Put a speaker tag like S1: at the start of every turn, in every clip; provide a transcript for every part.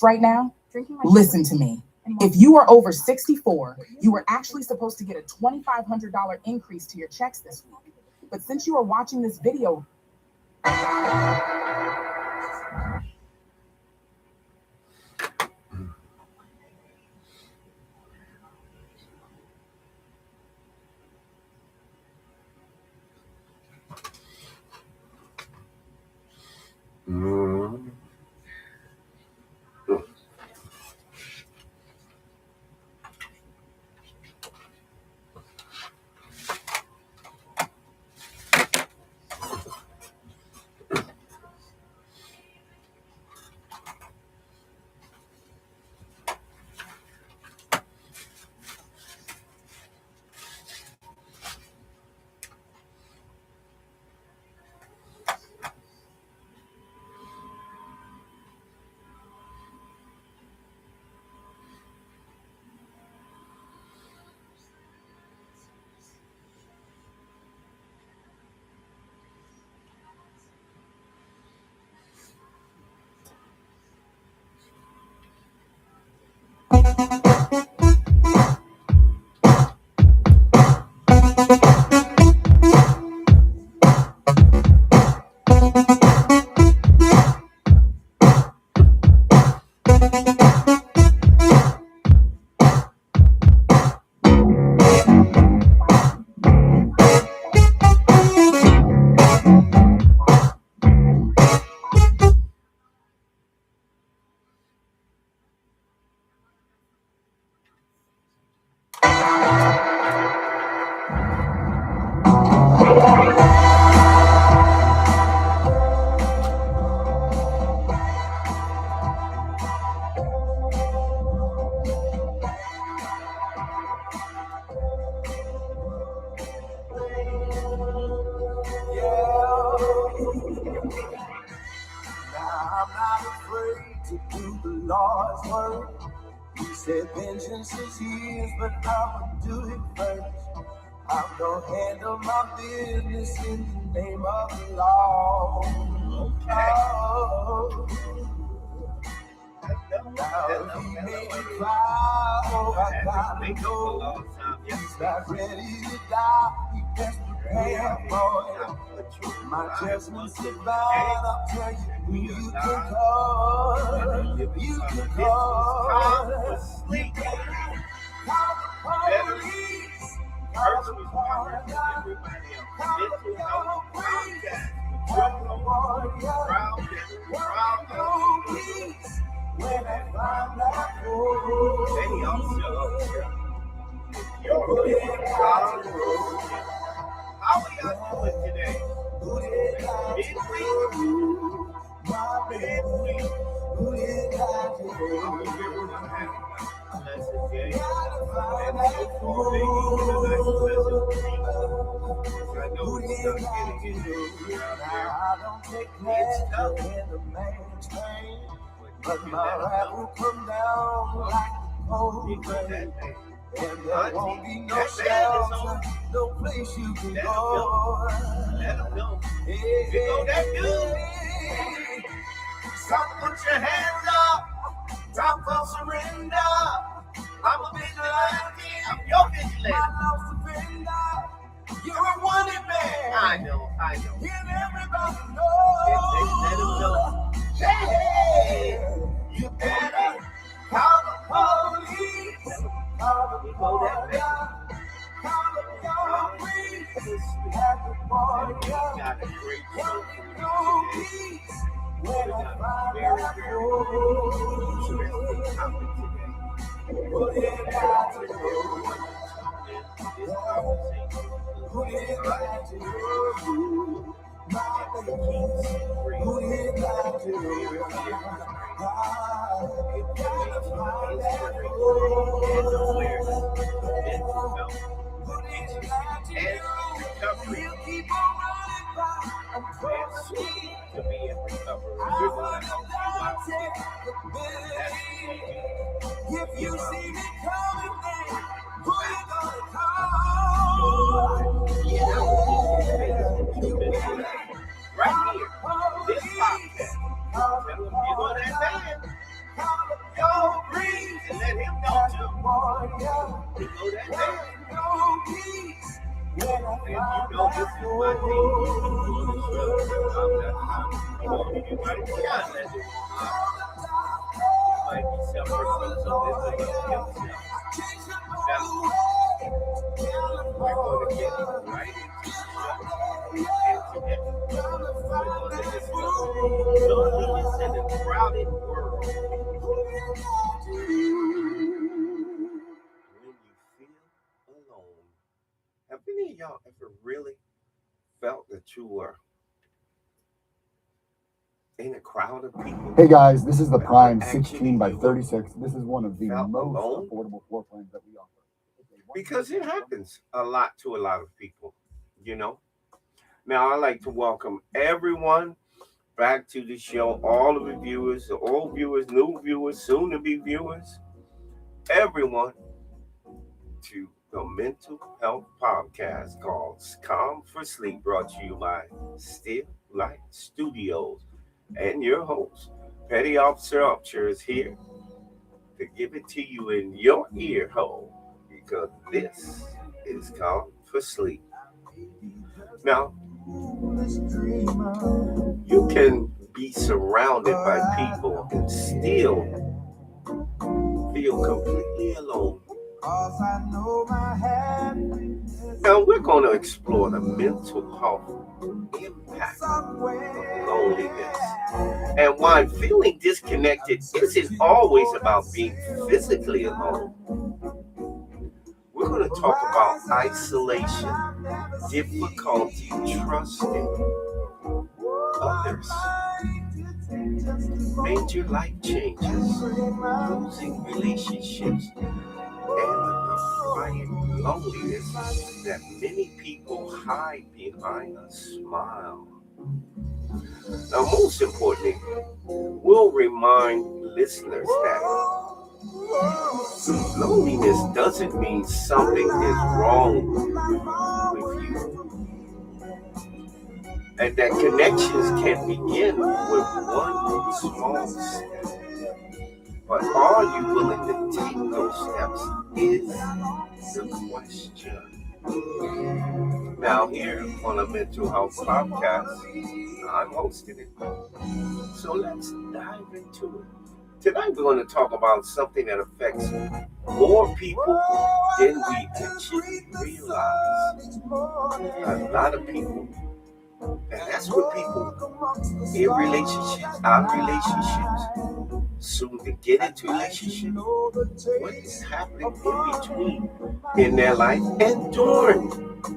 S1: right now, listen to me. If you are over 64, you are actually supposed to get a $2,500 increase to your checks this week. But since you are watching this video,
S2: I'm not afraid to do the Lord's work. He said vengeance is his, but I'ma do it first. I'm gonna handle my business in the name of the law. Oh. Now he made me cry, oh I gotta go. He's not ready to die, he best prepare for it. My judgment's divine, I'll tell you who you can call. You can call. Call the police. Call the coroner. Call the police. Call the warrior. Call the police. When I find out who put it out the road.
S3: How are y'all doing today? Midweek?
S2: My baby, who did I do? I don't take pleasure in the man's pain, but my wrath will come down like the cold rain. And there won't be no shelter, no place you can go.
S3: Let them know. You know that good. Some put your hands up. Time for surrender. I'm a vigilante. I'm your vigilante.
S2: My love surrender. You're a wanted man.
S3: I know.
S2: And everybody
S3: Let them know.
S2: Hey, you better call the police. Call the warrior. Call the police. Have the warrior. Working no peace. When I find out who put it out to you. Who did I do? My babies. Who did I do? Gotta find out who did I do? We'll keep on running by. I'm crazy.
S3: To be in recovery.
S2: I wanna take the building. If you see me coming, then who you gonna call? Yeah.
S3: Right here. This podcast. Tell them you know that band.
S2: Call the
S3: You know that day. And you know this is my thing. I'm not anybody beyond that. Might be separate from something about himself. Now, we're going to get right into today. We're going to discuss loneliness in a crowded world. When you feel alone. Have any of y'all ever really felt that you were in a crowd of people?
S4: Hey guys, this is the Prime 16 by 36. This is one of the
S3: Felt
S4: most
S3: alone?
S4: affordable floor plans that we offer.
S3: Because it happens a lot to a lot of people, you know. Now, I'd like to welcome everyone back to the show, all of the viewers, the old viewers, new viewers, soon-to-be viewers, everyone, to the Mental Health Podcast called Calm for Sleep, brought to you by Still Light Studios. And your host, Petty Officer Upshur, is here to give it to you in your ear hole, because this is Calm for Sleep. Now, you can be surrounded by people and still feel completely alone. Now, we're going to explore the mental health impact of loneliness and why feeling disconnected isn't always about being physically alone. We're going to talk about isolation, difficulty trusting others, major life changes, losing relationships, and the quiet loneliness that many people hide behind a smile. Now, most importantly, we'll remind listeners that loneliness doesn't mean something is wrong with you, and that connections can begin with one small step. But are you willing to take those steps is the question. Now, here on the Mental Health Podcast, I'm hosting it. So let's dive into it. Tonight we're going to talk about something that affects more people than we actually realize. A lot of people, and that's what people in relationships, our relationships, soon to get into relationships, what is happening in between in their life and during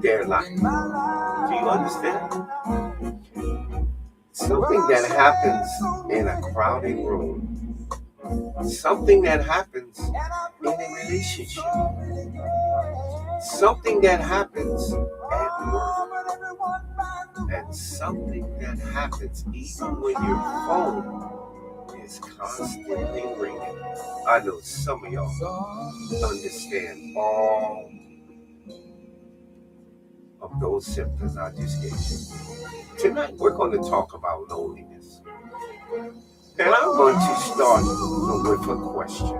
S3: their life. Do you understand? Something that happens in a crowded room, something that happens in a relationship, something that happens at work, and something that happens even when your phone is constantly ringing. I know some of y'all understand all of those symptoms I just gave you. Tonight we're going to talk about loneliness. And I'm going to start with a question.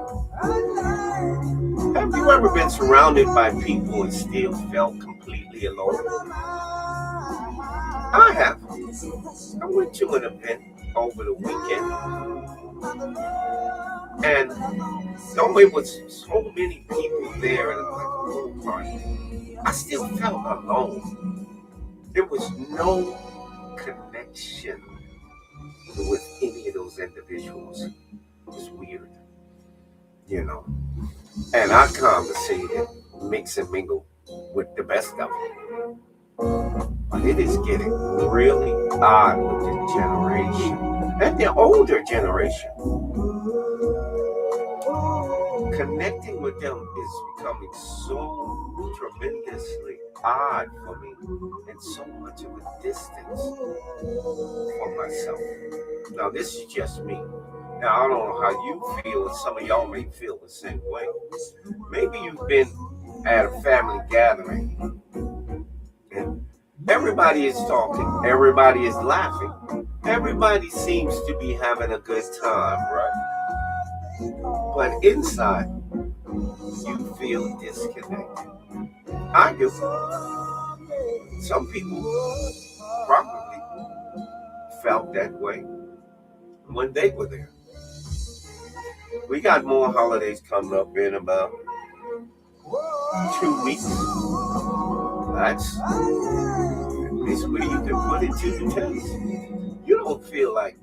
S3: Have you ever been surrounded by people and still felt completely alone? I have. I went to an event over the weekend, and though it was so many people there at like a little party, I still felt alone. There was no connection with any of those individuals. It was weird, you know. And I conversated, mix and mingle with the best of them. But it is getting really odd with this generation and the older generation. Connecting with them is becoming so tremendously odd for me, and so much of a distance for myself. Now, this is just me. Now, I don't know how you feel, and some of y'all may feel the same way. Maybe you've been at a family gathering, and everybody is talking, everybody is laughing, everybody seems to be having a good time, right? But inside, you feel disconnected. I do. Some people probably felt that way when they were there. We got more holidays coming up in about 2 weeks. That's where you can put it to the test. You don't feel like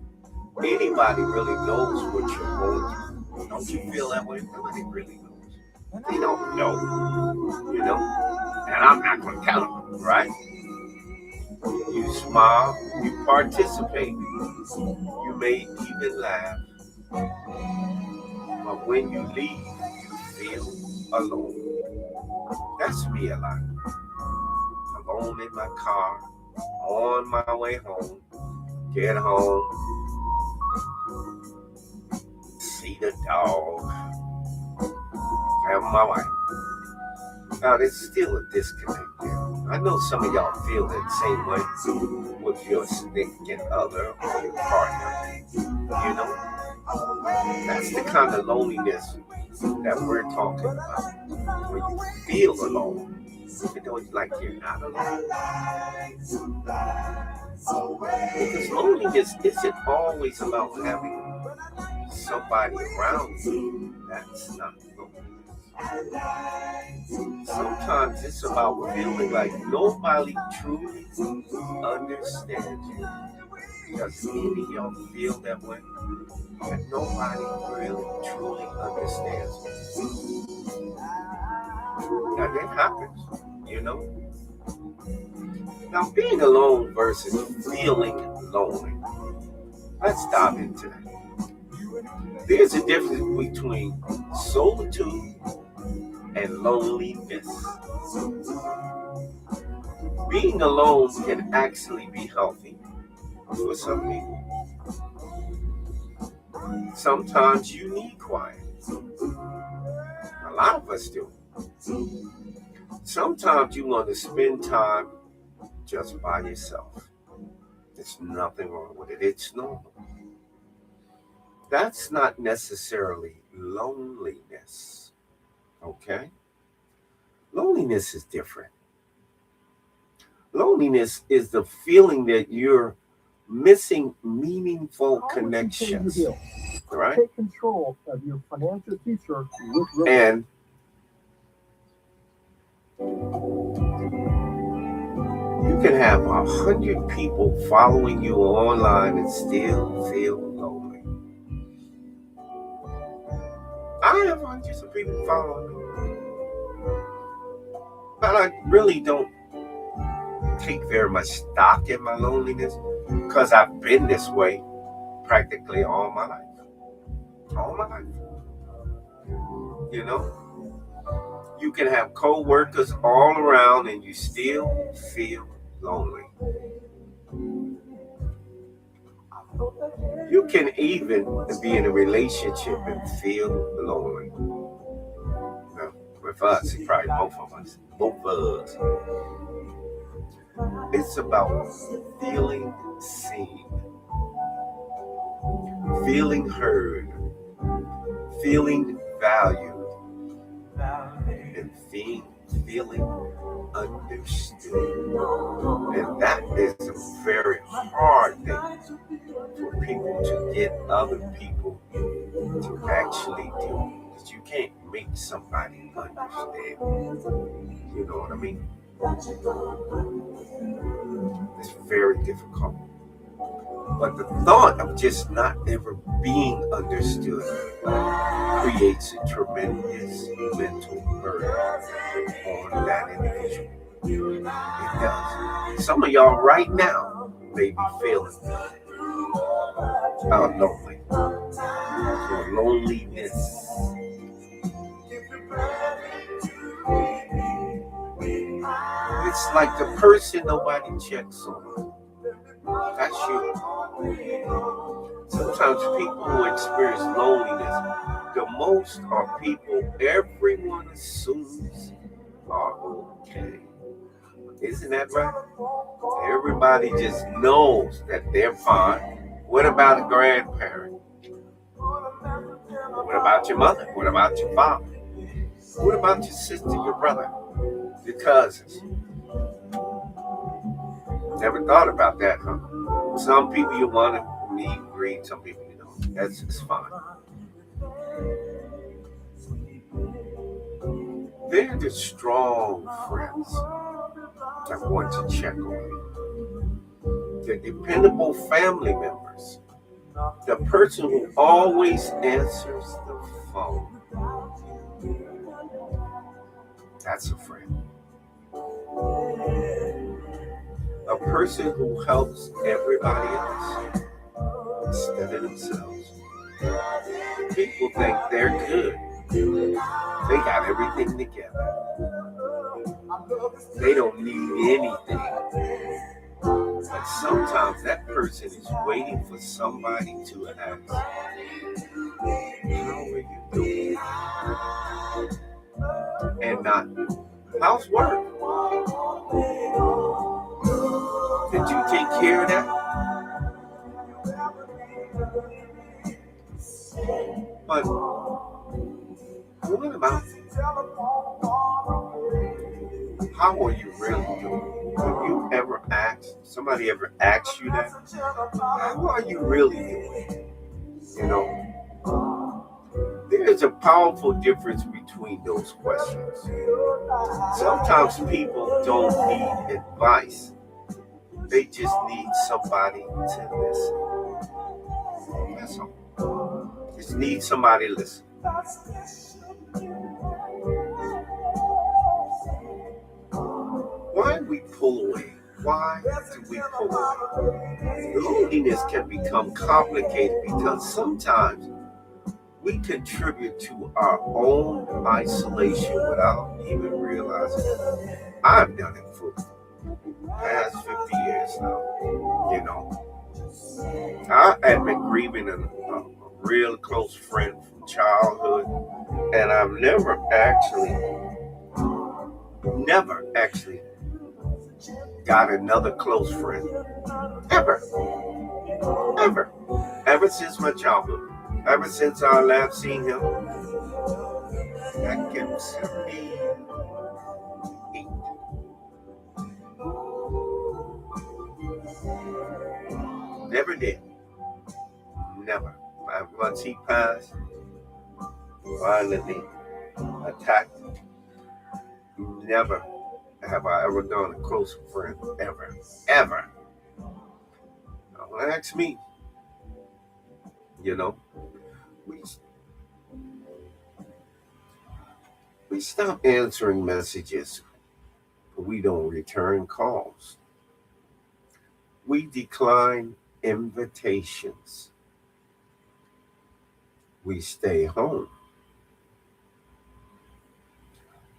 S3: anybody really knows what you're going through. Don't you feel that way? Nobody really knows. They don't know, and I'm not going to tell them, right? You smile, you participate, you may even laugh. But when you leave, you feel alone. That's me a lot. Alone in my car, on my way home, get home, see the dog, have my wife. Now, there's still a disconnect there. I know some of y'all feel that same way with your significant other or your partner. That's the kind of loneliness that we're talking about. When you feel alone, like you're not alone. Because loneliness isn't always about having somebody around you that's not loneliness. Sometimes it's about feeling like nobody truly understands you. Does any of y'all feel that way? That nobody really truly understands you? Now that happens, Now being alone versus feeling lonely. Let's dive into that. There's a difference between solitude and loneliness. Being alone can actually be healthy for some people. Sometimes you need quiet. A lot of us do. Sometimes you want to spend time just by yourself. There's nothing wrong with it. It's normal. That's not necessarily loneliness. Okay? Loneliness is different. Loneliness is the feeling that you're missing meaningful connections. Right?
S4: Take control of your financial future with
S3: and you can have 100 people following you online and still feel lonely. I have hundreds of people following me, but I really don't take very much stock in my loneliness because I've been this way practically all my life. All my life. You can have co-workers all around and you still feel lonely. You can even be in a relationship and feel lonely. Now, with us, it's probably both of us. It's about feeling seen, feeling heard, feeling valued, and feeling understood. And that is a very hard thing for people to get other people to actually do. Because you can't make somebody understand. You know what I mean? It's very difficult. But the thought of just not ever being understood creates a tremendous mental burden on that individual. It does. Some of y'all right now may be feeling lonely. Or loneliness. It's like the person nobody checks on. That's you. Sometimes people who experience loneliness the most are people everyone assumes are okay. Isn't that right? Everybody just knows that they're fine. What about a grandparent? What about your mother? What about your father? What about your sister, your brother, your cousins? Never thought about that, huh? Some people you want to meet and greet, some people you don't. That's just fine. They're the strong friends that want to check on you. The dependable family members. The person who always answers the phone. That's a friend. A person who helps everybody else instead of themselves. People think they're good. They got everything together. They don't need anything. But sometimes that person is waiting for somebody to ask, how are you doing? And not, how's work? Did you take care of that? But what about how are you really doing? Have you ever asked, somebody ever asked you that? How are you really doing? You know, there's a powerful difference between those questions. Sometimes people don't need advice. They just need somebody to listen. That's all. Just need somebody to listen. Why do we pull away? Why do we pull away? Loneliness can become complicated because sometimes we contribute to our own isolation without even realizing it. I've done it for the past 50 years now. You know, I had been grieving a real close friend from childhood, and I've never actually got another close friend. Ever since my childhood. Ever since I last seen him. That gives me 8. Never did. Never. Once he passed, violently attacked, never have I ever done a close friend. Ever. Don't ask me. You know, we stop answering messages, but we don't return calls. We decline invitations. We stay home.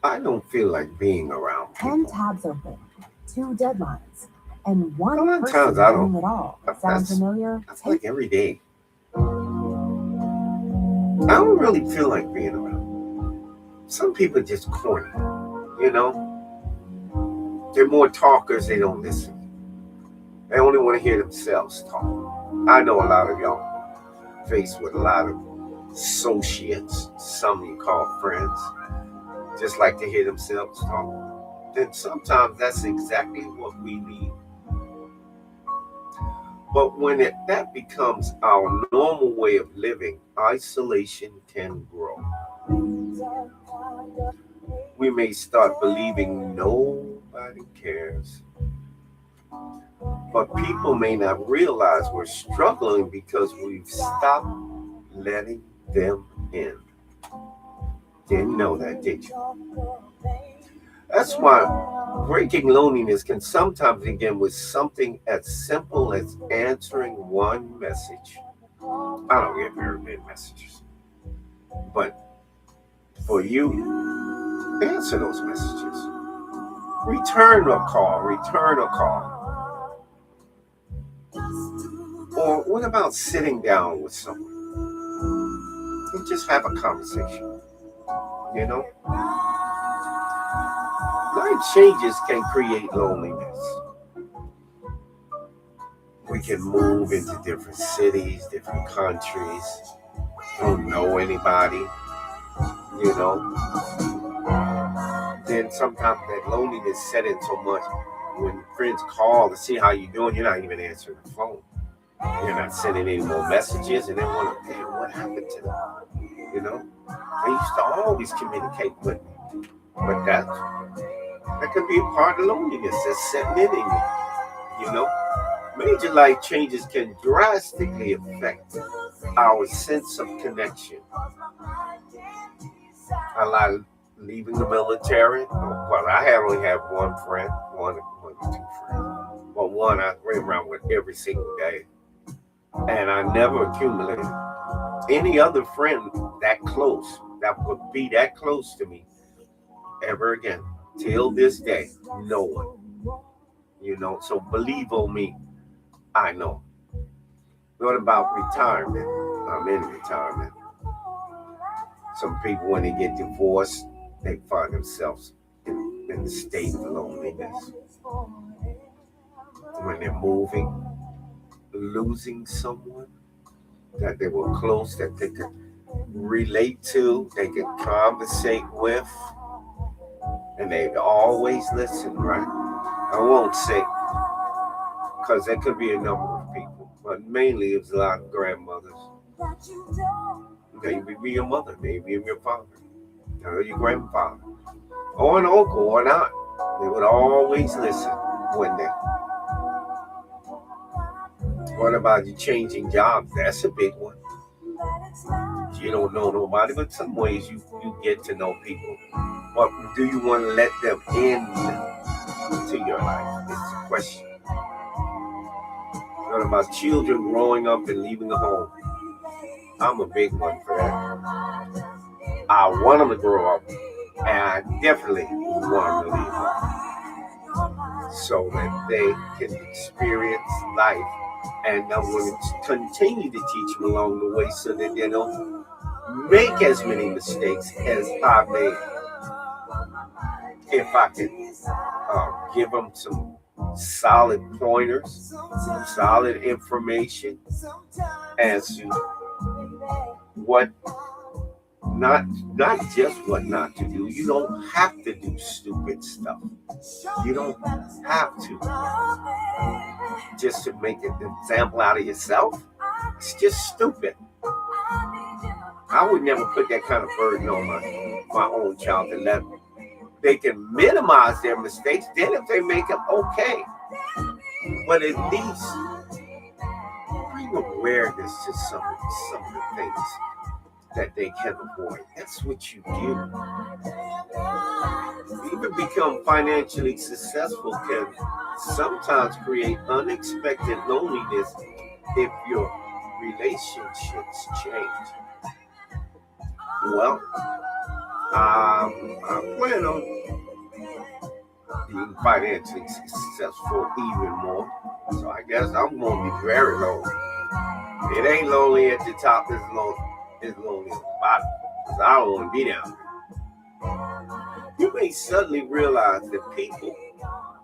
S3: I don't feel like being around people.
S5: 10 tabs open, 2 deadlines, and one
S3: Sometimes
S5: person
S3: I don't.
S5: doing it all. Sound familiar?
S3: That's like every day. I don't really feel like being around. Some people just corny, you know? They're more talkers, they don't listen. They only want to hear themselves talk. I know a lot of y'all faced with a lot of associates, some you call friends, just like to hear themselves talk. Then sometimes that's exactly what we need. But when that becomes our normal way of living, isolation can grow. We may start believing nobody cares. But people may not realize we're struggling because we've stopped letting them in. Didn't know that, did you? That's why breaking loneliness can sometimes begin with something as simple as answering one message. I don't get very many messages. But for you, answer those messages. Return a call. Or what about sitting down with someone and just have a conversation? You know? Life changes can create loneliness. We can move into different cities, different countries, don't know anybody, you know. then sometimes that loneliness set in so much. When friends call to see how you're doing, you're not even answering the phone. You're not sending any more messages, and they want to, damn, what happened to them? You know, they used to always communicate with me, but that could be a part of loneliness that's setting in you. You know, major life changes can drastically affect our sense of connection. I like leaving the military. Well, I only have one friend, one or two friends. But one I ran around with every single day. And I never accumulated any other friend that close, that would be that close to me ever again. Till this day, no one. You know, so believe on me, I know. What about retirement? I'm in retirement. Some people, when they get divorced, they find themselves in the state of loneliness. When they're moving, losing someone that they were close, that they could relate to, they could conversate with, and they'd always listen, right? I won't say, because there could be a number of people, but mainly it was a lot of grandmothers. Maybe your mother, maybe your father, or your grandfather, or an uncle or an aunt. They would always listen when they. What about you changing jobs? That's a big one. You don't know nobody, but some ways you get to know people. But do you want to let them into your life? It's a question. What about children growing up and leaving the home? I'm a big one for that. I want them to grow up, and I definitely want them to leave home so that they can experience life. And I'm going to continue to teach them along the way so that they don't make as many mistakes as I made. If I can give them some solid pointers, some solid information as to what not just what not to do. You don't have to do stupid stuff. You don't have to just to make an example out of yourself. It's just stupid. I would never put that kind of burden on my own child to let them. They can minimize their mistakes. Then if they make them, okay. But at least bring awareness to some of the things that they can avoid. That's what you do. Even become financially successful can sometimes create unexpected loneliness if your relationships change. Well, I plan on being financially successful even more. So I guess I'm going to be very lonely. It ain't lonely at the top, it's lonely at the bottom. Because I don't want to be down there. You may suddenly realize that people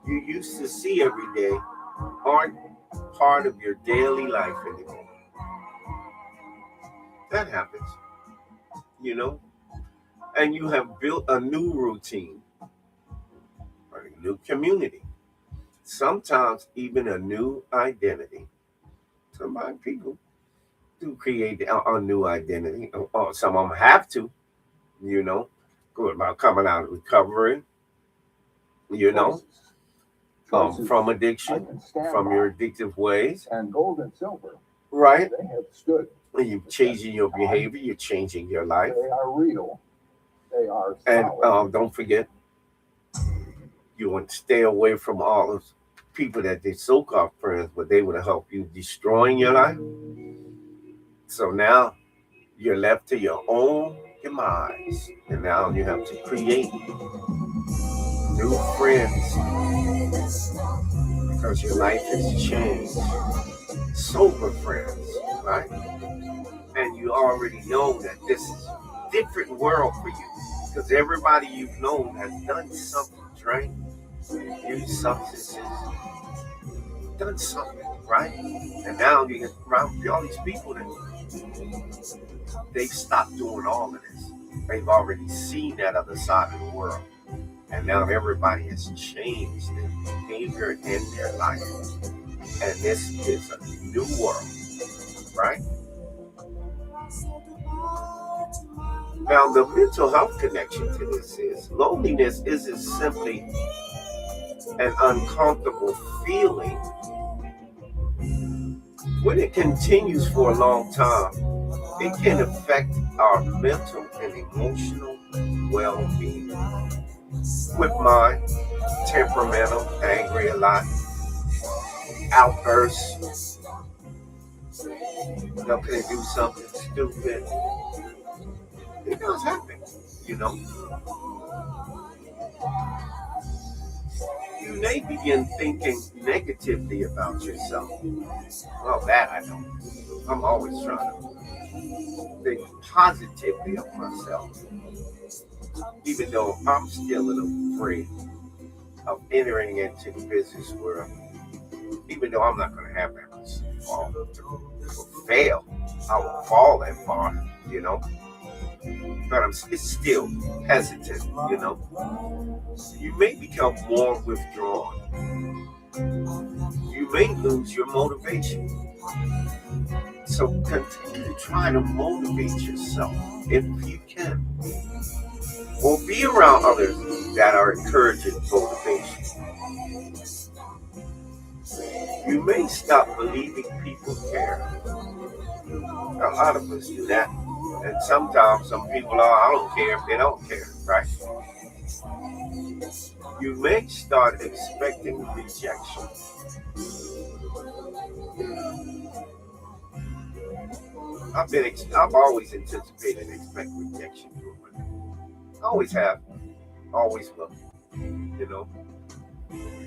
S3: you used to see every day aren't part of your daily life anymore. That happens, you know. And you have built a new routine, or a new community, sometimes even a new identity. Some people do create a new identity, or some of them have to, you know, good about coming out of recovery, you know, from addiction, from your addictive ways.
S4: And gold and silver,
S3: right?
S4: They have stood.
S3: You're changing your behavior, you're changing your life.
S4: They are real. They are
S3: solid. And don't forget, you want to stay away from all those people that they so-called friends, but they would help you destroying your life. So now you're left to your own demise, and now you have to create new friends because your life has changed. Sober friends, right? And you already know that this is a different world for you because everybody you've known has done something, right? Used substances, done something, right? And now you get around all these people that they've stopped doing all of this. They've already seen that other side of the world. And now everybody has changed their behavior in their life. And this is a new world, right? Now, the mental health connection to this is loneliness isn't simply an uncomfortable feeling. When it continues for a long time, it can affect our mental and emotional well-being. With mine, temperamental, angry a lot, outbursts, can I do something stupid? It does happen, you know. You may begin thinking negatively about yourself. Well, that I don't. I'm always trying to think positively of myself, even though I'm still a little afraid of entering into the business world, even though I'm not going to have that much fail. I will fall that far, you know. But I'm still hesitant, you know. You may become more withdrawn. You may lose your motivation. So continue to try to motivate yourself if you can. Or be around others that are encouraging motivation. You may stop believing people care. A lot of us do that. And sometimes some people are, I don't care if they don't care, right? You may start expecting rejection. I've always anticipated and expect rejection from women. Always have, always will, you know.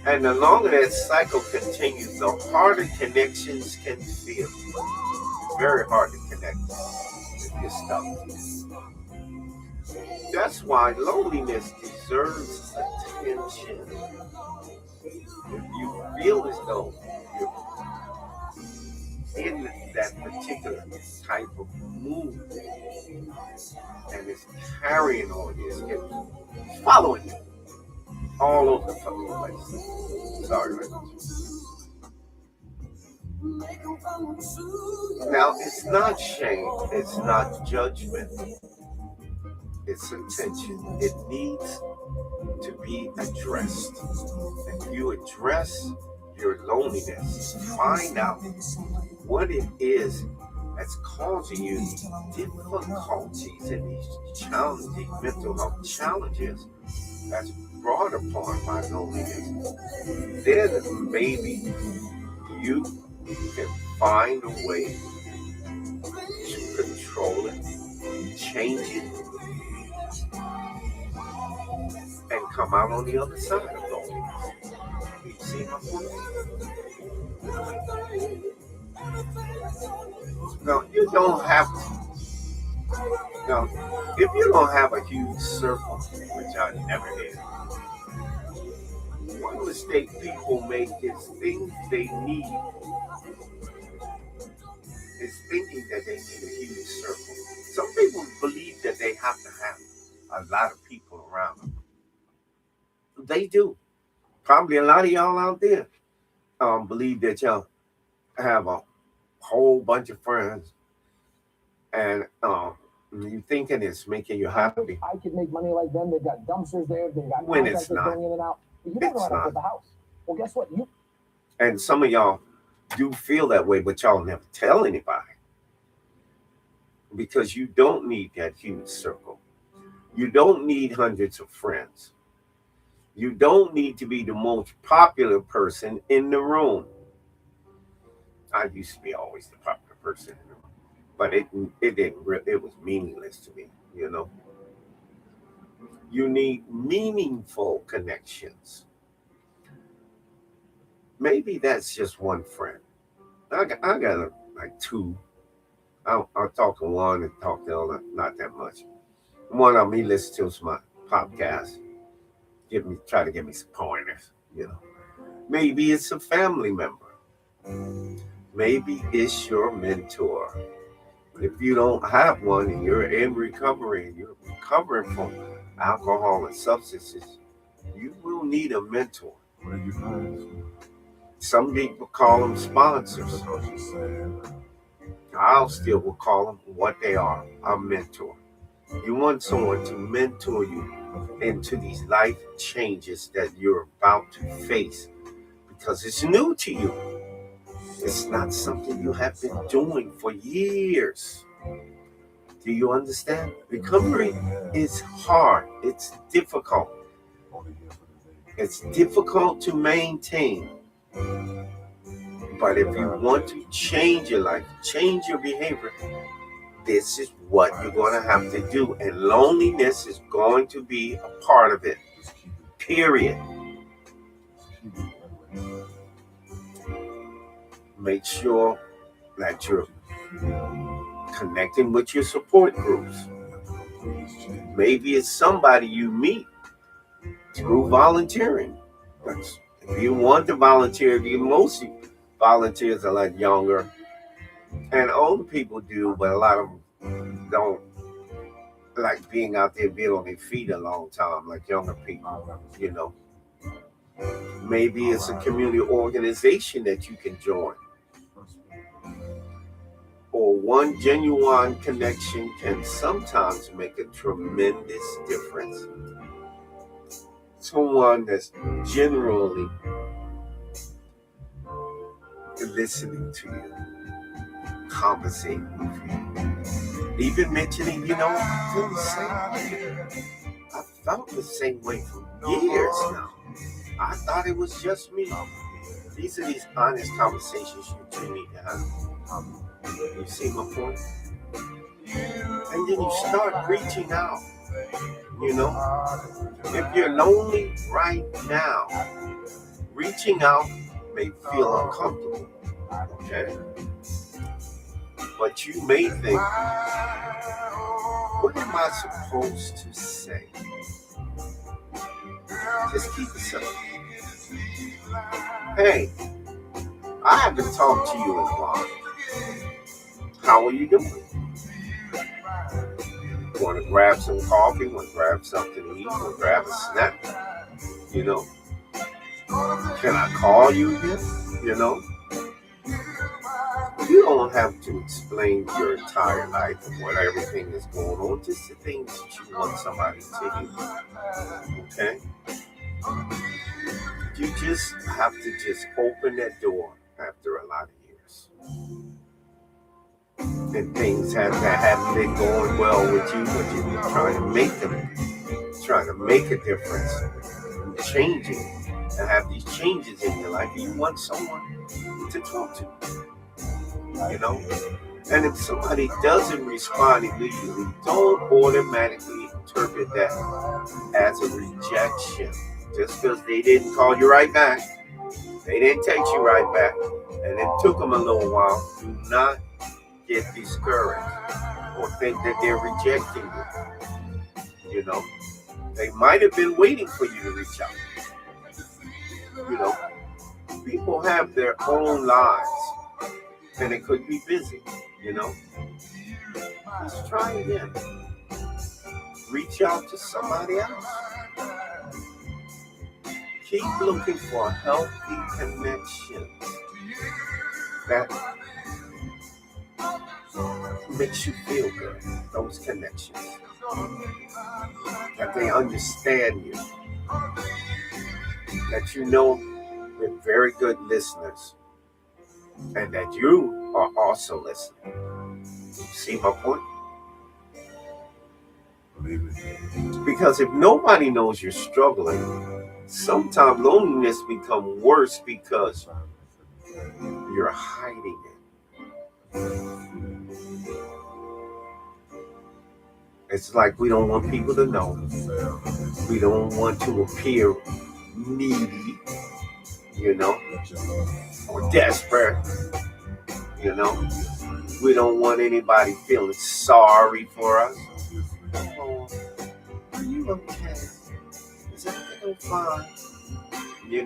S3: And the longer that cycle continues, the harder connections can feel. It's very hard to connect with your stuff. That's why loneliness deserves attention. If you feel as though you're in that particular type of mood and it's carrying on you, it's following you all over the fucking place. Sorry, right? Now, it's not shame, it's not judgment, it's attention. It needs to be addressed. If you address your loneliness, find out what it is that's causing you these difficulties and these challenging mental health challenges that's brought upon by loneliness, then maybe you can find a way to control it, change it, and come out on the other side of loneliness. You see my point? No, you don't have to. Now, if you don't have a huge circle, which I never did, one mistake people make is think they need, is thinking that they need a huge circle. Some people believe that they have to have a lot of people around them. They do. Probably a lot of y'all out there believe that y'all have a whole bunch of friends, and you thinking it's making you happy.
S6: I could make money like them. They've got dumpsters there. They've got
S3: when it's not.
S6: Going in and out. But you don't know how to build the house. Well, guess what?
S3: And some of y'all do feel that way, but y'all never tell anybody because you don't need that huge circle. You don't need hundreds of friends. You don't need to be the most popular person in the room. I used to be always the popular person in the room, but it was meaningless to me, you know. You need meaningful connections. Maybe that's just one friend. I got like two. I'll talk to one and talk to the other, not that much. One of them, he listens to my podcast. Try to give me some pointers, you know. Maybe it's a family member. Maybe it's your mentor. If you don't have one and you're in recovery and you're recovering from alcohol and substances, you will need a mentor.
S2: What did you find?
S3: Some people call them sponsors. I'll still will call them what they are, a mentor. You want someone to mentor you into these life changes that you're about to face because it's new to you. It's not something you have been doing for years. Do you understand? Recovery is hard. It's difficult. It's difficult to maintain. But if you want to change your life, change your behavior, this is what you're going to have to do. And loneliness is going to be a part of it. Period. Make sure that you're connecting with your support groups. Maybe it's somebody you meet through volunteering. If you want to volunteer, most volunteers are like younger and older people do, but a lot of them don't like being out there being on their feet a long time like younger people, you know. Maybe it's a community organization that you can join. Or one genuine connection can sometimes make a tremendous difference. Someone that's generally listening to you, conversating with you, even mentioning, I feel the same way. I felt the same way for years now. I thought it was just me. These are these honest conversations you two need to have. You see my point? And then you start reaching out. If you're lonely right now, reaching out may feel uncomfortable. Okay? But you may think, what am I supposed to say? Just keep it simple. Hey, I haven't talked to you in a while. How are you doing? Want to grab some coffee? Want to grab something to eat? Want to grab a snack? Can I call you again? You don't have to explain your entire life and what everything is going on. Just the things that you want somebody to hear. Okay? You just have to just open that door after a lot of years. And things that haven't been going well with you, but you're trying to make a difference, changing, and have these changes in your life. You want someone to talk to, And if somebody doesn't respond immediately, don't automatically interpret that as a rejection. Just because they didn't call you right back, they didn't text you right back, and it took them a little while. Do not get discouraged or think that they're rejecting you. They might have been waiting for you to reach out. People have their own lives and it could be busy, Just try again. Reach out to somebody else. Keep looking for healthy connections that makes you feel good. Those connections. That they understand you. That they're very good listeners. And that you are also listening. See my point? Because if nobody knows you're struggling, sometimes loneliness becomes worse because you're hiding it. It's like we don't want people to know. We don't want to appear needy, or desperate, We don't want anybody feeling sorry for us. Oh, are you okay? Is everything fine? You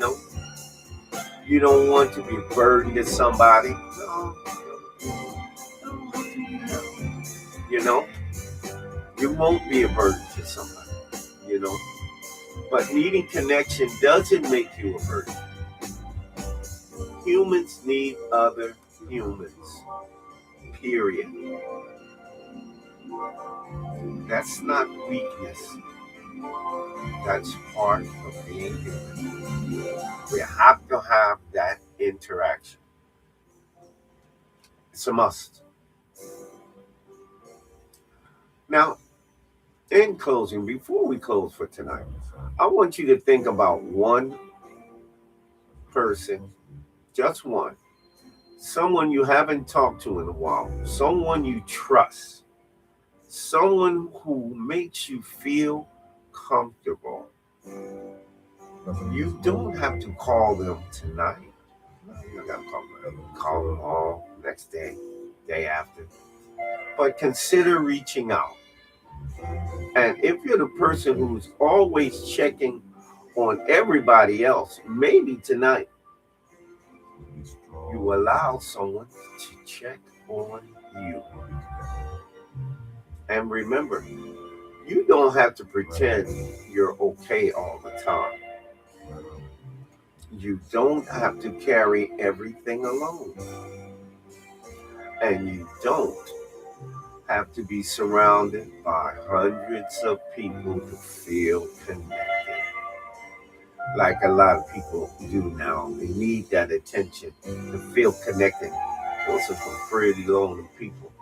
S3: don't want to be a burden to somebody. No. You won't be a burden to somebody. But needing connection doesn't make you a person. Humans need other humans. Period. That's not weakness. That's part of being human. We have to have that interaction. It's a must. Now, in closing, before we close for tonight, I want you to think about one person, just one, someone you haven't talked to in a while, someone you trust, someone who makes you feel comfortable. You don't have to call them tonight. You got to call them all next day, day after. But consider reaching out. And if you're the person who's always checking on everybody else, maybe tonight you allow someone to check on you. And remember, you don't have to pretend you're okay all the time. You don't have to carry everything alone. And you don't have to be surrounded by hundreds of people to feel connected. Like a lot of people do now. They need that attention to feel connected. Those are some pretty lonely people.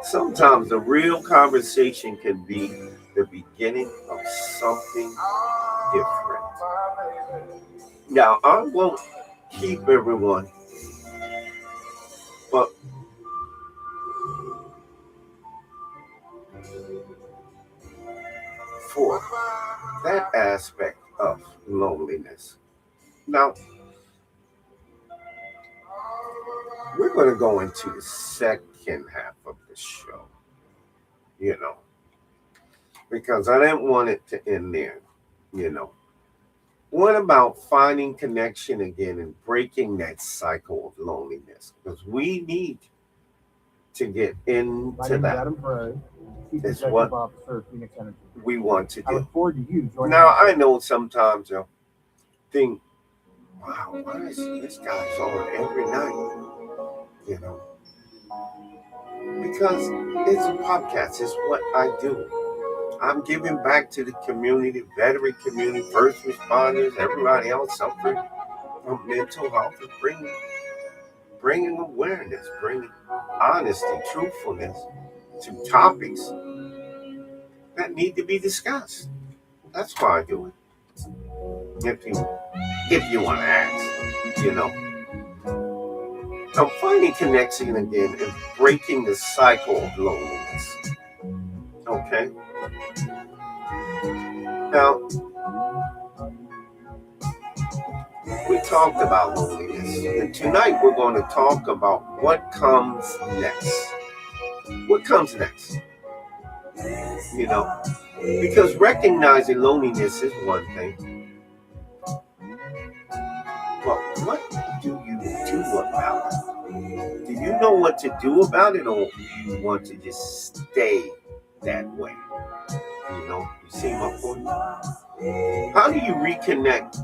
S3: Sometimes the real conversation can be the beginning of something different. Now, I won't keep everyone, but for that aspect of loneliness. Now, we're going to go into the second half of the show, because I didn't want it to end there, What about finding connection again and breaking that cycle of loneliness? Because we need to get into that.
S4: Adam Perry, Chief
S3: It's
S4: Executive
S3: what
S4: Officer, Phoenix Energy.
S3: We want to
S4: I
S3: do.
S4: look forward to you joining
S3: Now,
S4: us.
S3: I know sometimes you'll think, wow, why is this guy's on every night? Because it's a podcast. It's what I do. I'm giving back to the community, veteran community, first responders, everybody else suffering from mental health, and bringing awareness, bringing honesty, truthfulness to topics that need to be discussed. That's why I do it. If you want to ask, I'm finding connection again and breaking the cycle of loneliness. Okay? Now, we talked about loneliness, and tonight we're going to talk about what comes next. What comes next? Because recognizing loneliness is one thing. But what do you do about it? Do you know what to do about it, or do you want to just stay that way? You see my point? How do you reconnect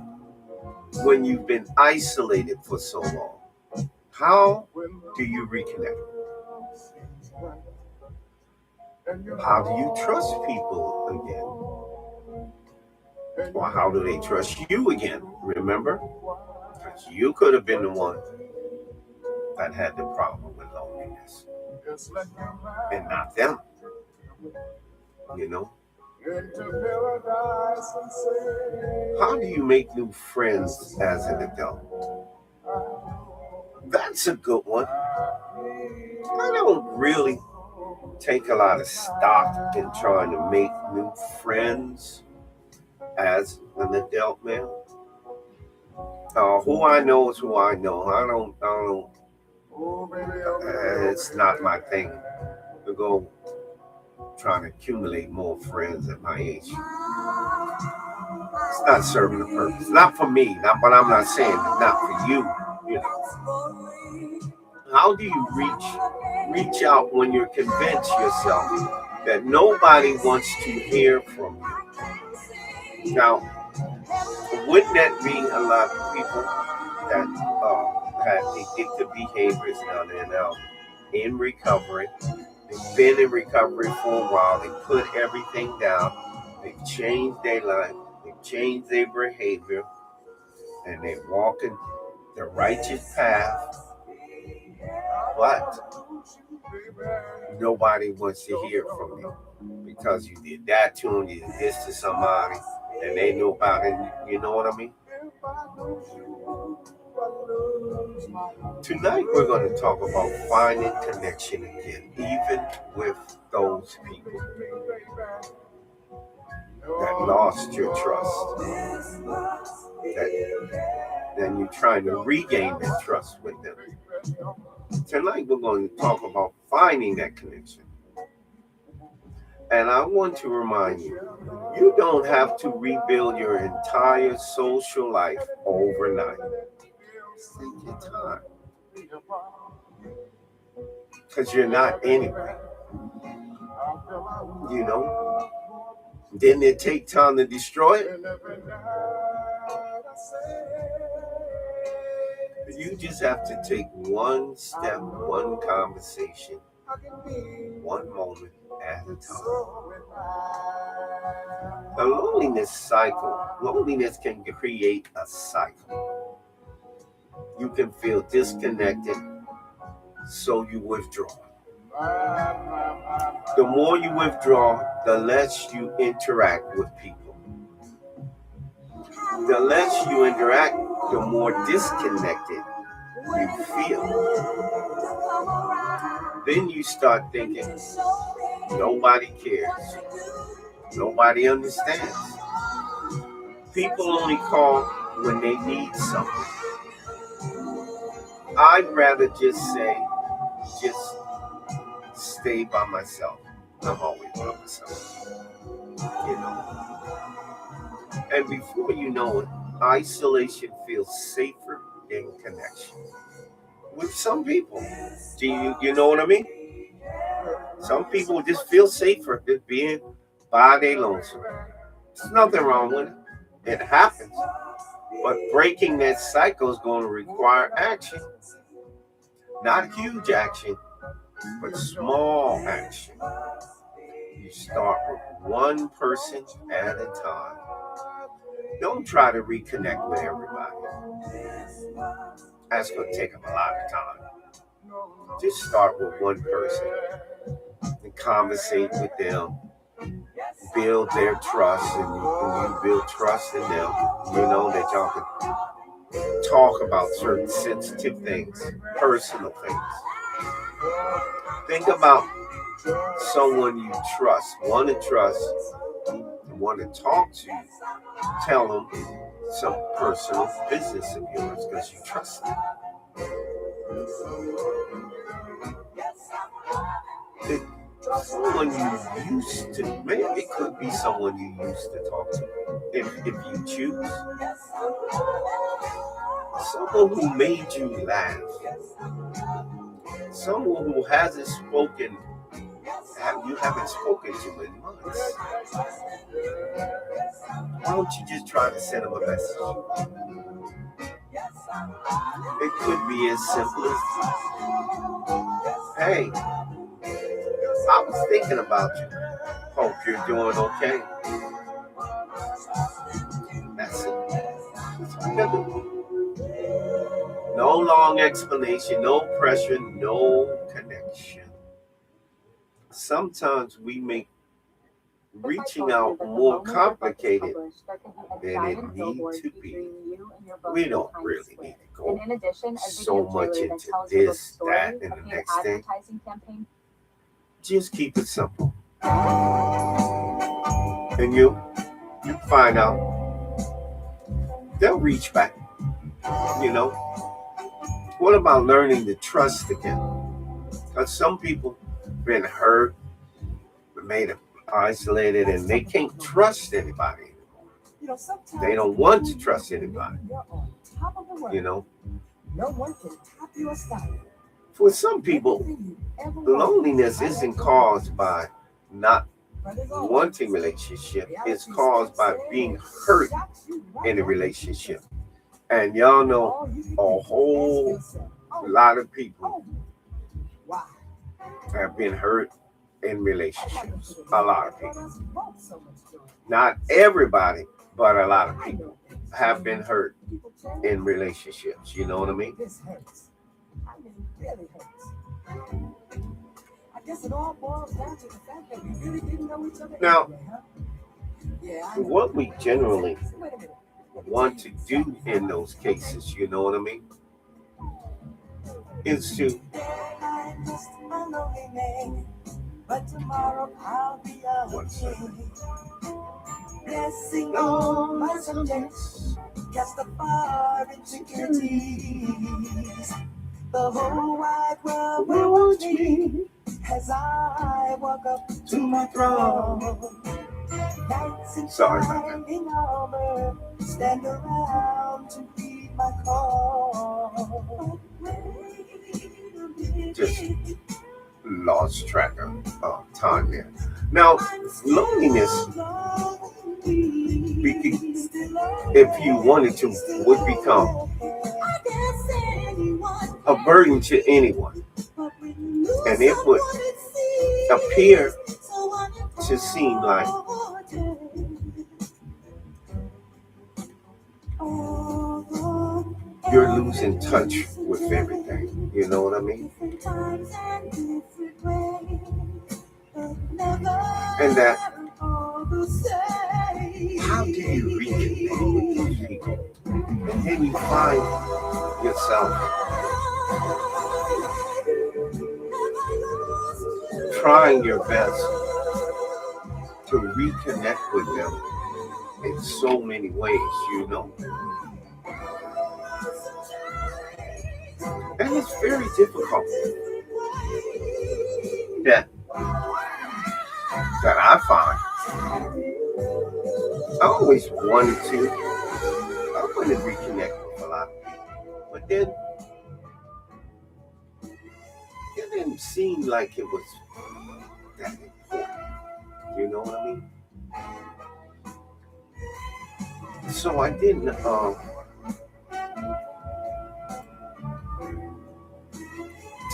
S3: when you've been isolated for so long? How do you reconnect? How do you trust people again? Or how do they trust you again? Remember? Because you could have been the one that had the problem with loneliness. And not them. How do you make new friends as an adult? That's a good one. I don't really take a lot of stock in trying to make new friends as an adult man. Who I know is who I know. I don't. It's not my thing to go trying to accumulate more friends at my age. It's not serving a purpose. Not for me. But I'm not saying not for you. How do you reach out when you're convinced yourself that nobody wants to hear from you? Now, wouldn't that be a lot of people that had addictive behaviors now they're now in recovery? They've been in recovery for a while. They put everything down. They've changed their life. They've changed their behavior. And they're walking the righteous path. But nobody wants to hear from you because you did that to them, you did this to somebody, and they know about it. You know what I mean? Tonight we're going to talk about finding connection again, even with those people that lost your trust. Then you're trying to regain that trust with them. Tonight we're going to talk about finding that connection. And I want to remind you, you don't have to rebuild your entire social life overnight. Take your time. Because you're not anyway. You know? Didn't it take time to destroy it? You just have to take one step, one conversation, one moment at a time. The loneliness can create a cycle. You can feel disconnected, so you withdraw. The more you withdraw, the less you interact with people. The less you interact, the more disconnected you feel. Then you start thinking, nobody cares. Nobody understands. People only call when they need something. I'd rather just stay by myself. I'm always by myself. You know. And before you know it, isolation feels safer than connection. With some people. Do you know what I mean? Some people just feel safer than being by their lonesome. There's nothing wrong with it. It happens. But breaking that cycle is going to require action. Not huge action, but small action. You start with one person at a time. Don't try to reconnect with everybody. That's going to take a lot of time. Just start with one person and conversate with them. Build their trust, and when you build trust in them, you know that y'all can talk about certain sensitive things, personal things. Think about someone you trust, want to talk to. Tell them some personal business of yours because you trust them. Someone you used to, maybe it could be someone you used to talk to, if you choose. Someone who made you laugh. Someone who hasn't spoken, you haven't spoken to in months. Why don't you just try to send them a message? It could be as simple as, hey, I was thinking about you. Hope you're doing okay. That's it. That's what you gotta do. No long explanation, no pressure, no connection. Sometimes we make reaching out more complicated than it needs to be. We don't really need to go so much into this, that, and the next thing. Just keep it simple. And you find out they'll reach back. You know? What about learning to trust again? Because some people been hurt, made them isolated, and they can't trust anybody anymore. They don't want to trust anybody. You know?
S5: No one can top you or stop you.
S3: For some people, loneliness isn't caused by not wanting relationship is caused by being hurt in a relationship. And y'all know a whole lot of people have been hurt in relationships. A lot of people. Not everybody, but a lot of people have been hurt in relationships. You know what I mean?
S2: This hurts. I mean, it really hurts. I guess it all boils down to the fact that we really didn't know each other.
S3: Now,
S2: anyway, huh? Yeah, I know.
S3: what we generally
S2: Wait a minute.
S3: want to do in those cases, you know what I mean, is to
S2: I'm just a lonely man, but tomorrow I'll be a
S3: One second.
S2: blessing all my subjects, cast the far insecurities. The whole wide world will watch me as I walk up to my throne. Knights in
S3: Sorry about that.
S2: shining armor stand around to heed my call.
S3: just lost track of time there. Now, loneliness, if you wanted to, would become a burden to anyone, and it would appear to seem like you're losing touch with everything. You know what I mean? And that, how do you reconnect with those people? And then you find yourself trying your best to reconnect with them in so many ways, you know? And it's very difficult. That I find. I always wanted to reconnect with a lot of people. But then it didn't seem like it was that important. You know what I mean? So I didn't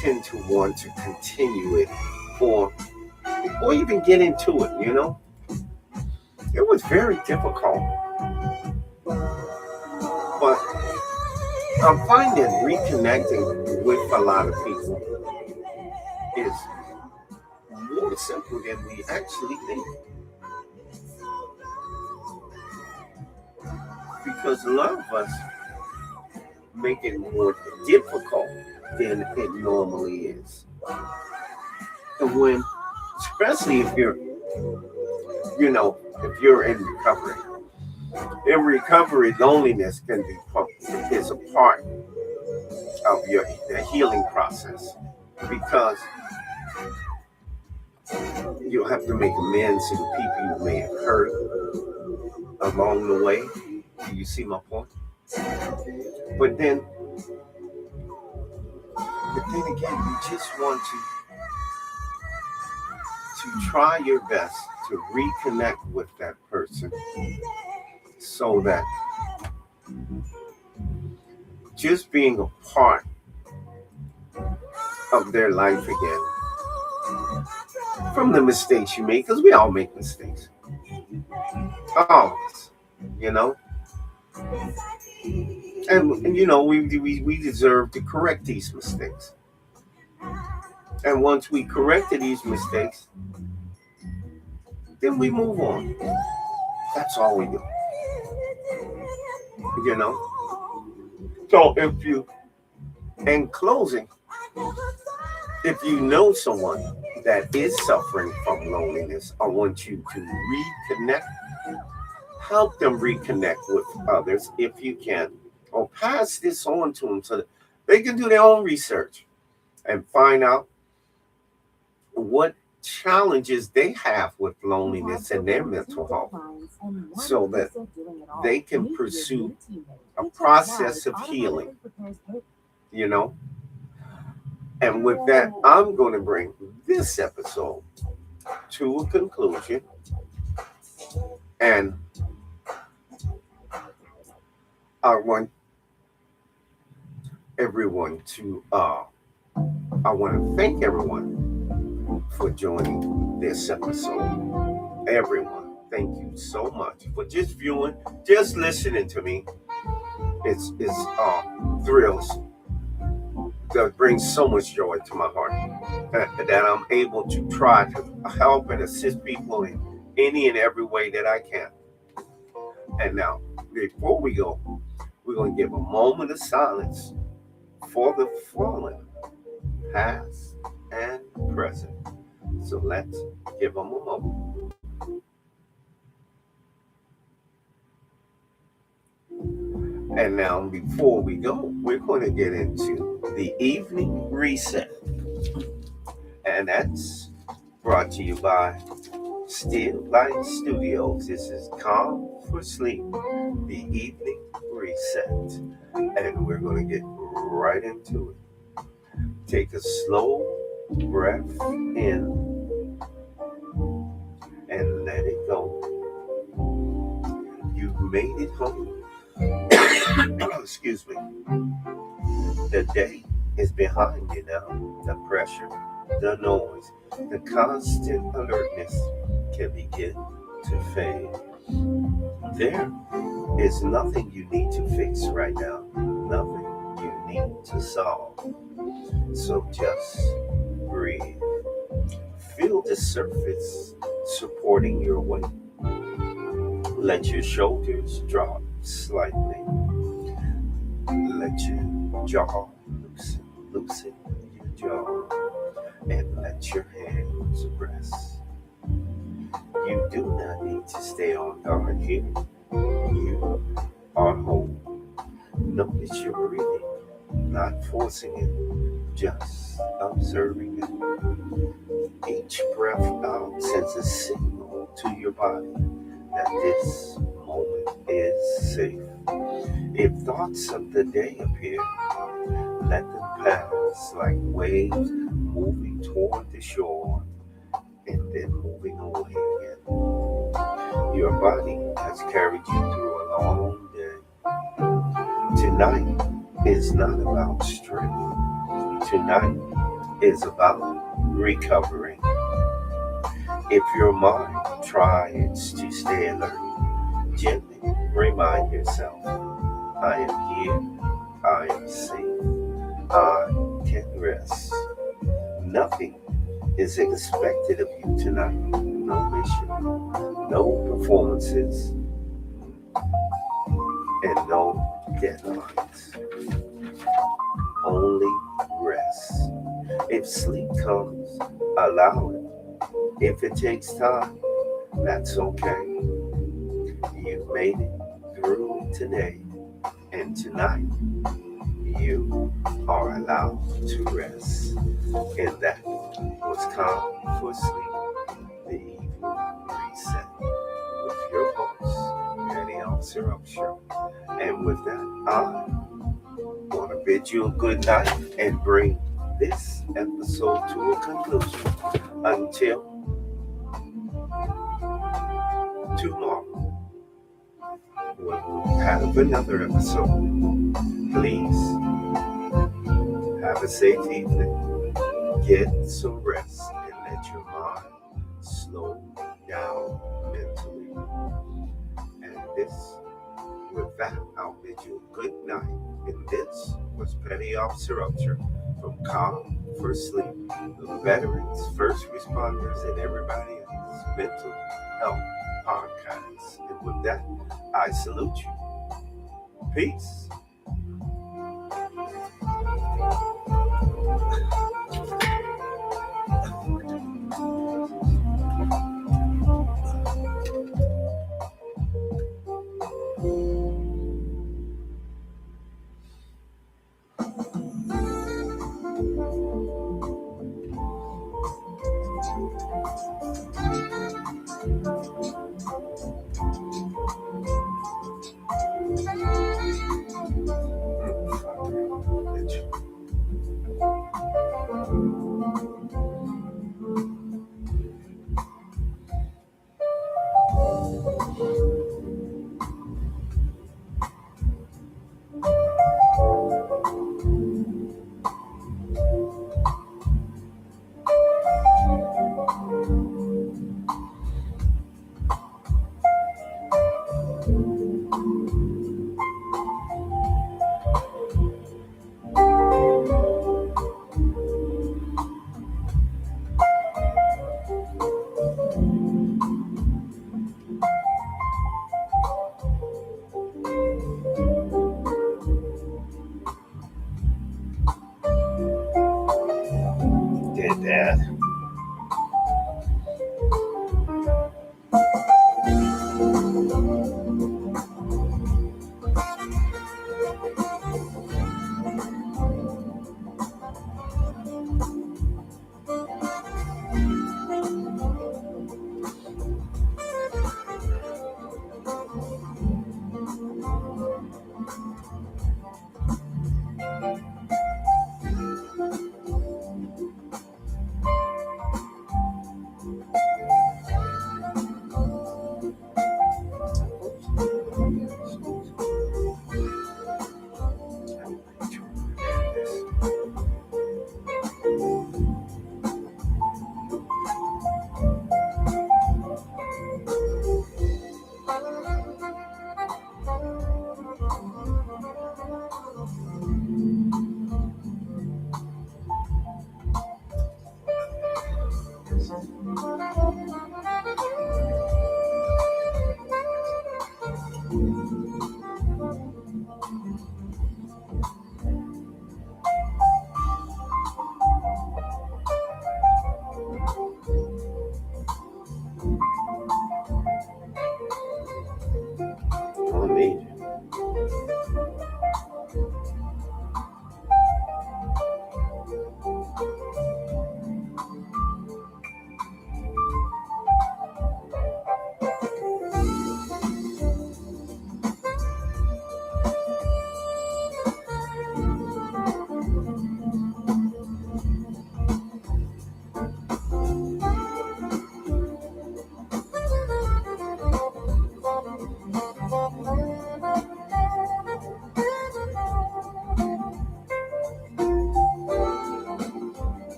S3: tend to want to continue it or even get into it, you know? It was very difficult. But I'm finding reconnecting with a lot of people is more simple than we actually think. Because a lot of us make it more difficult than it normally is. And when, especially if you're, if you're in recovery. In recovery, loneliness is a part of your healing process because you'll have to make amends to the people you may have hurt along the way. Do you see my point? But then again, you just want to try your best to reconnect with that person so that just being a part of their life again from the mistakes you make, because we all make mistakes. Always, you know? And you know, we deserve to correct these mistakes. And once we corrected these mistakes, then we move on. That's all we do. You know? So in closing, if you know someone that is suffering from loneliness, I want you to reconnect, help them reconnect with others if you can, or pass this on to them so that they can do their own research and find out what challenges they have with loneliness and their mental health so that they can pursue a process of healing, you know. And with that, I'm going to bring this episode to a conclusion, and I want everyone to I want to thank everyone for joining this episode. Everyone, thank you so much for just viewing, just listening to me. It's thrills that brings so much joy to my heart that I'm able to try to help and assist people in any and every way that I can. And now, before we go, we're going to give a moment of silence for the fallen, past and present. So let's give them a moment. And now, before we go, we're going to get into the evening reset. And that's brought to you by Still Light Studios. This is Calm for Sleep, the evening reset. And we're going to get right into it. Take a slow breath in and let it go. You've made it home. Excuse me. The day is behind you now. The pressure, the noise, the constant alertness can begin to fade. There is nothing you need to fix right now. Nothing you need to solve. So just breathe. Feel the surface supporting your weight. Let your shoulders drop slightly. Let your jaw loosen your jaw, and let your hands rest. You do not need to stay on guard here. You are whole. Notice your breathing, not forcing it, just observing it. Each breath out sends a signal to your body that this moment is safe. If thoughts of the day appear, let them pass like waves moving toward the shore and then moving away again. Your body has carried you through a long day. Tonight is not about strength. Tonight is about recovering. If your mind tries to stay alert, gently remind yourself, I am here, I am safe, I can rest. Nothing is expected of you tonight. No mission, no performances, and no deadlines. Only rest. If sleep comes, allow it. If it takes time, that's okay. You've made it through today, and tonight you are allowed to rest. And that was Calm for Sleep, the evening reset with your host, Penny Officer Upshur. And with that, I want to bid you a good night and bring this episode to a conclusion. Until tomorrow, when we have another episode, please have a safe evening, get some rest, and let your mind slow down mentally. And with that, I'll bid you a good night. And this was Petty Officer Upshur from Calm for Sleep, the veterans, first responders, and everybody else's mental health podcast. And with that, I salute you. Peace.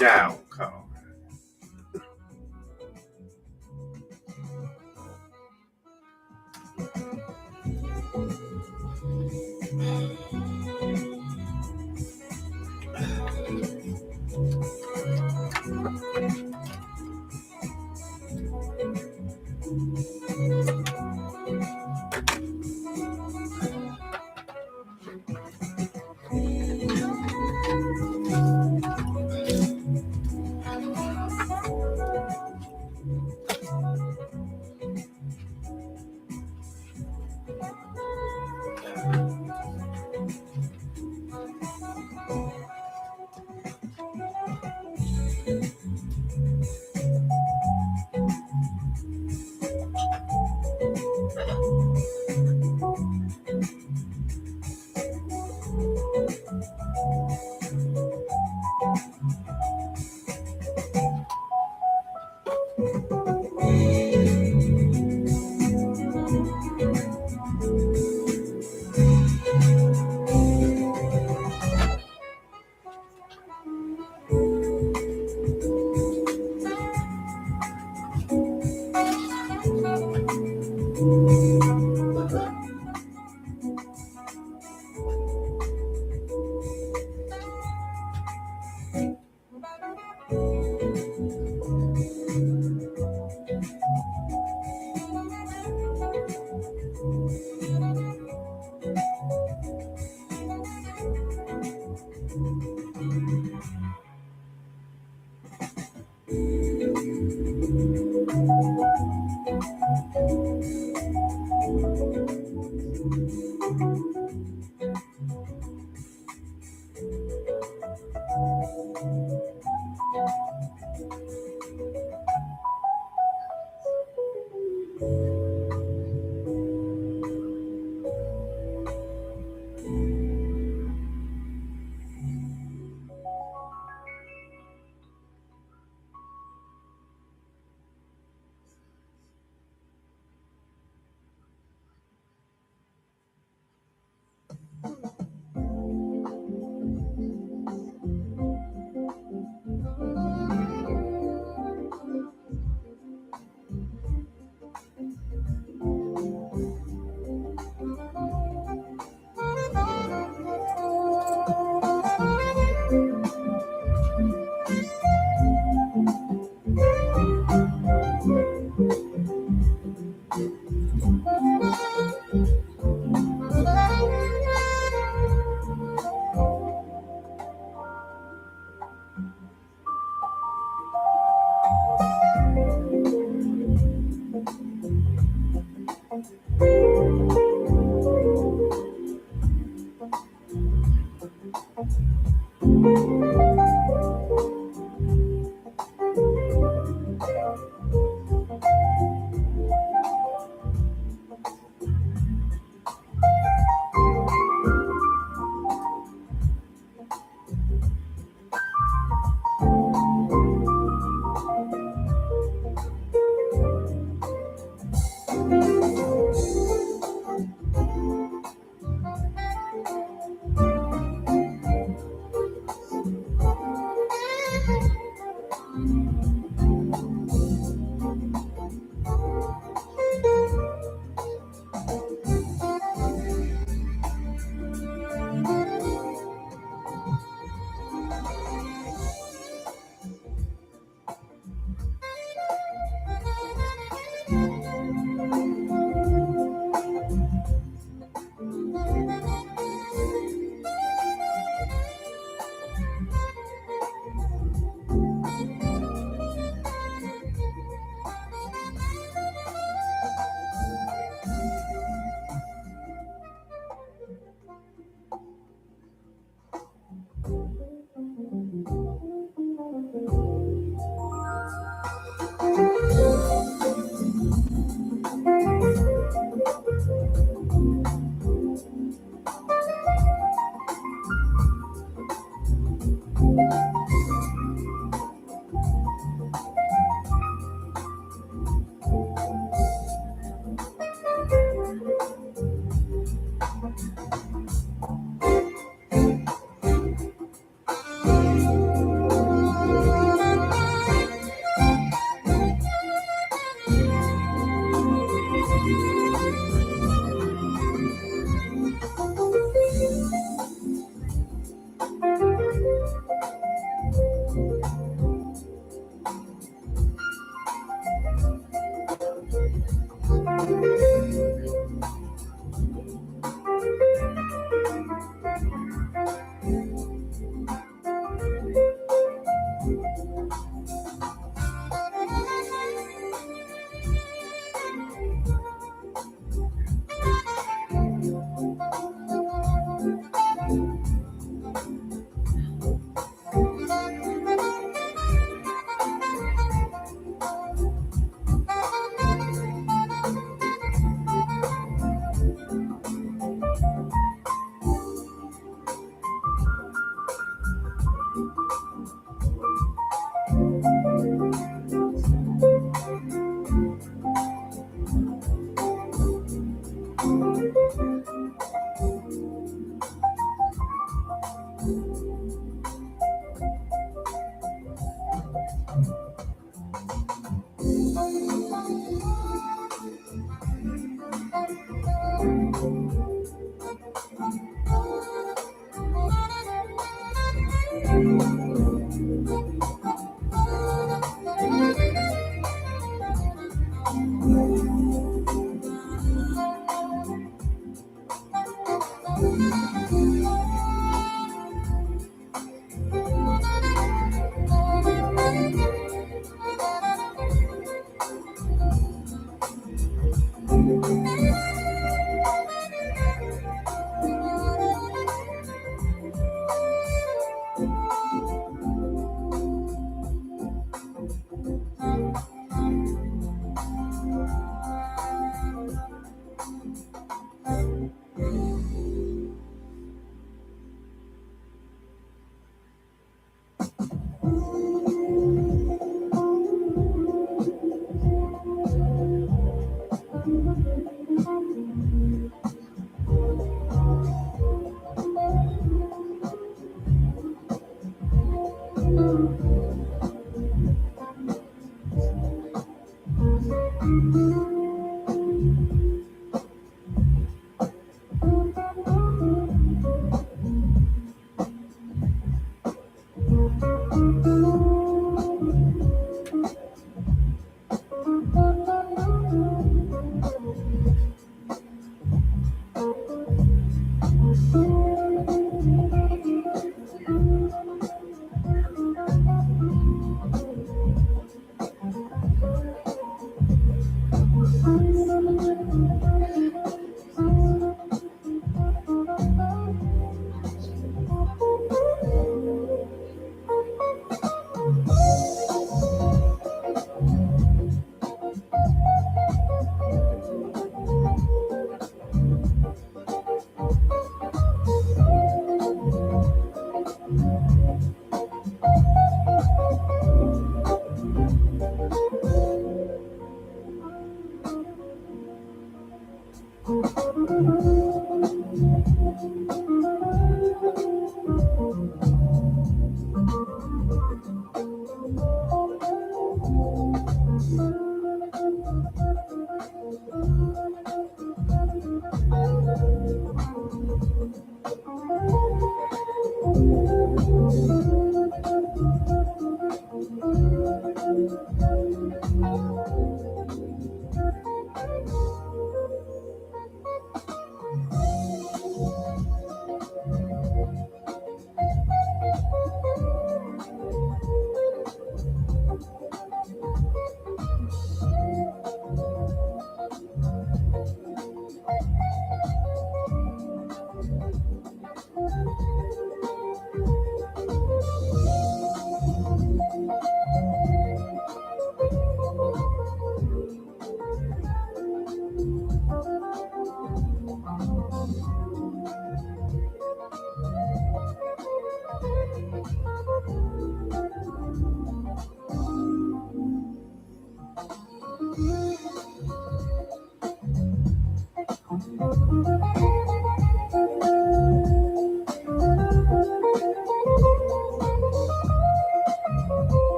S3: Now, Carl.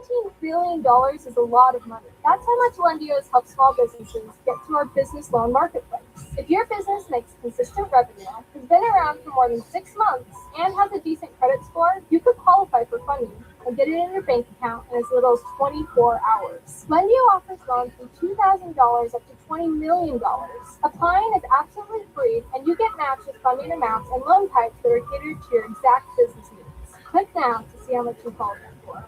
S7: $17 billion is a lot of money. That's how much Lendio has helped small businesses get to our business loan marketplace. If your business makes consistent revenue, has been around for more than 6 months, and has a decent credit score, you could qualify for funding and get it in your bank account in as little as 24 hours. Lendio offers loans from $2,000 up to $20 million. Applying is absolutely free, and you get matched with funding amounts and loan types that are catered to your exact business needs. Click now to see how much you qualify for.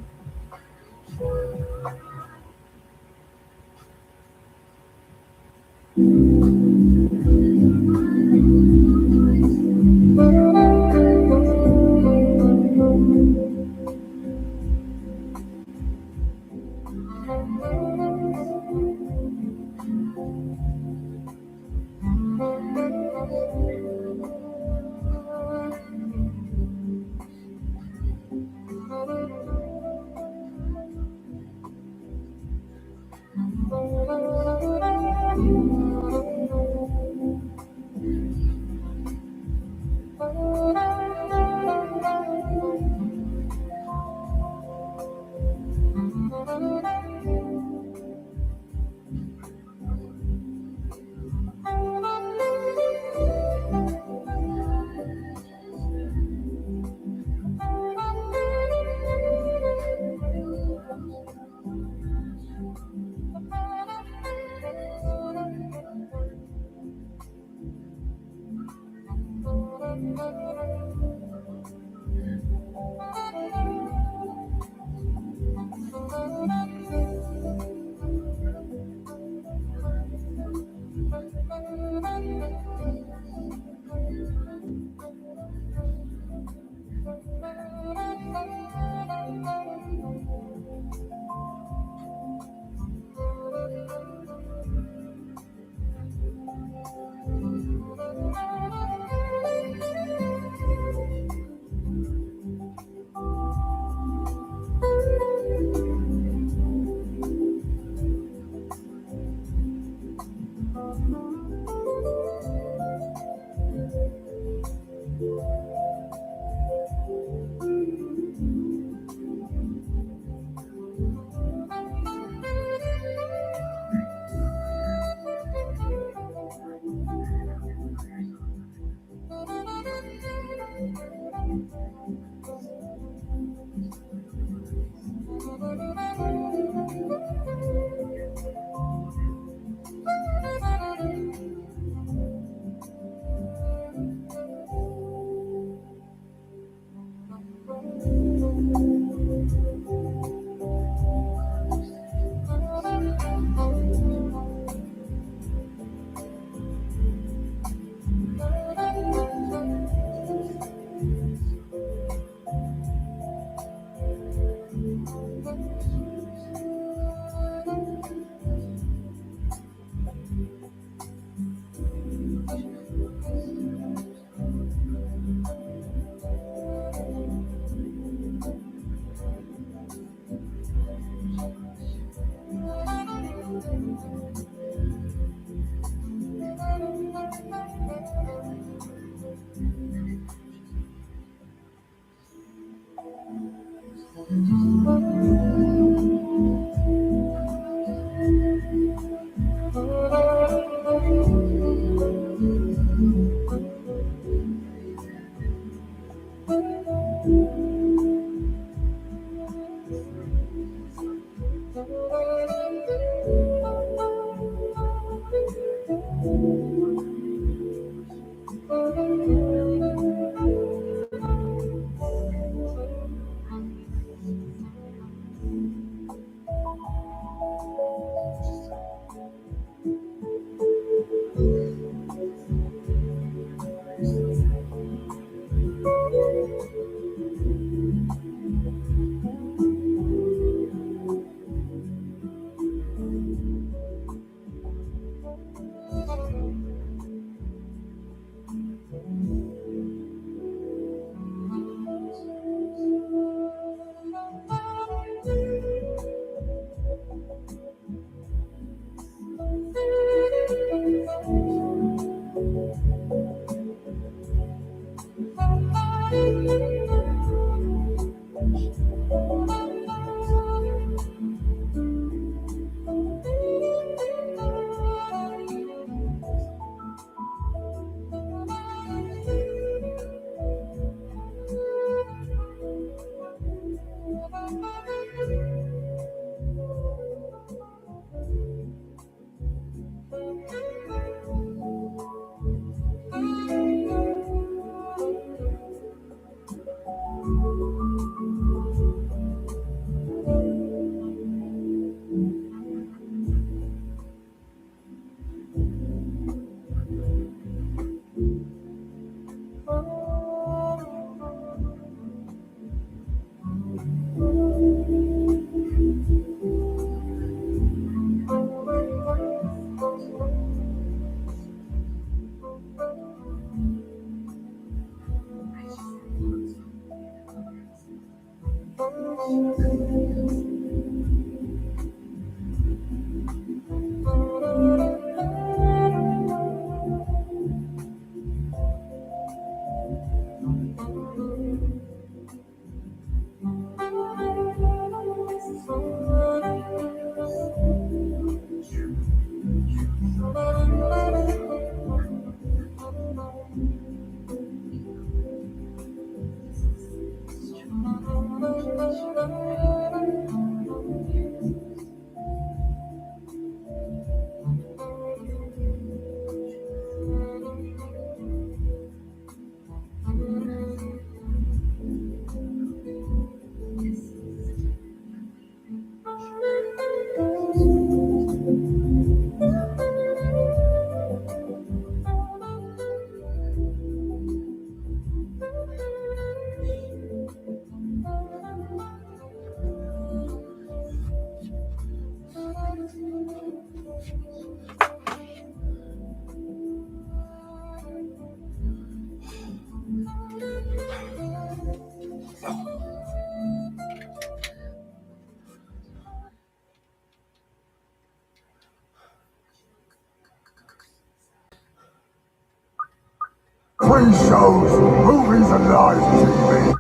S4: Free shows, movies, and live TV.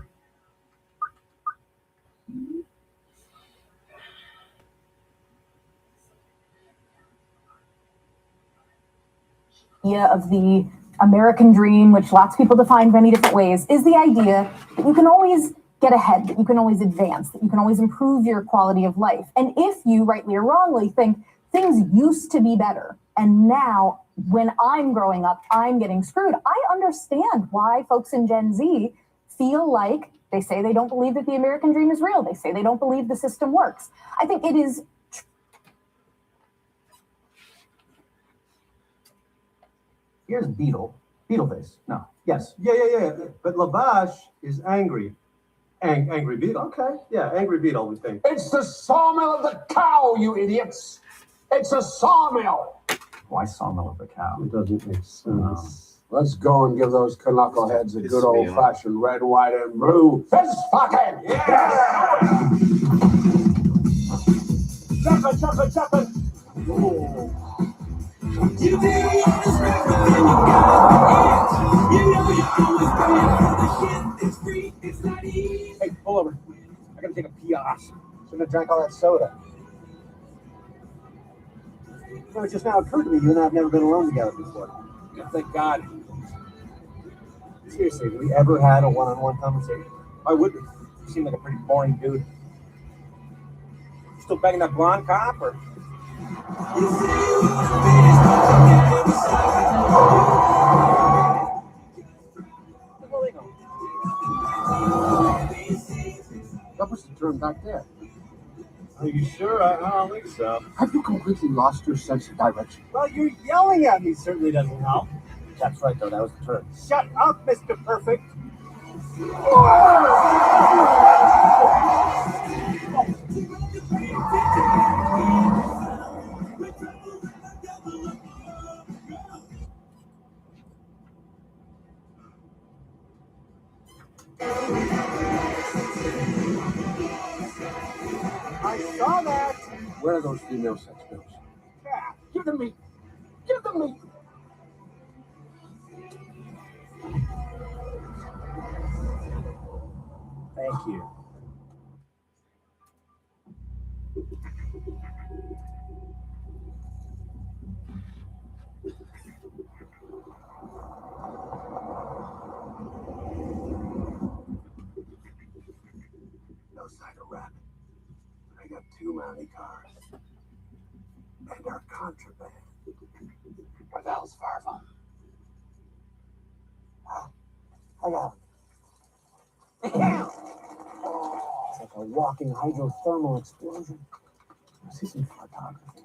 S5: Idea of the American dream, which lots of people define many different ways, is the idea that you can always get ahead, that you can always advance, that you can always improve your quality of life. And if you, rightly or wrongly, think things used to be better, and now when I'm growing up, I'm getting screwed, I understand why folks in Gen Z feel like they say they don't believe that the American dream is real. They say they don't believe the system works. I think it is.
S8: Here's Beetleface. No. Yes. Yeah. But Lavash is angry Angry Beetle. Okay, yeah, Angry Beetle, we think.
S6: It's the sawmill of the cow, you idiots. It's a sawmill.
S4: Why sawmill of the cow?
S8: It doesn't make sense.
S6: Let's go and give those knuckleheads a
S3: Piss
S6: good
S3: me off.
S6: old-fashioned red, white, and blue fist fucking. Yeah! Chuckin'.
S2: You do all this rap, but then you got it. You know you're always paying for the shit that's free. It's not easy.
S6: Hey, pull over. I gotta take a pee. Shouldn't have drank all that soda.
S8: No, it just now occurred to me you and I have never been alone together before.
S6: Thank God.
S8: Seriously, have we ever had a one-on-one conversation?
S6: Why would we? You seem like a pretty boring dude. You still begging that blonde cop, or?
S2: You say you want to finish, but you never stop.
S6: That was the turn back there.
S8: Are you sure? I don't think so.
S6: Have you completely lost your sense of direction?
S8: Well, you're yelling at me certainly doesn't help.
S6: That's right, though. That was the turn.
S8: Shut up, Mr. Perfect. I saw that.
S6: Where are those female sex pills?
S8: Yeah.
S6: Give them me. Give them me.
S8: Thank you.
S6: No sign of rabbit. I got 2 Mountie cars. And our contraband. Where the hell's Farva? I got him. It's like a walking hydrothermal explosion. I see some photography.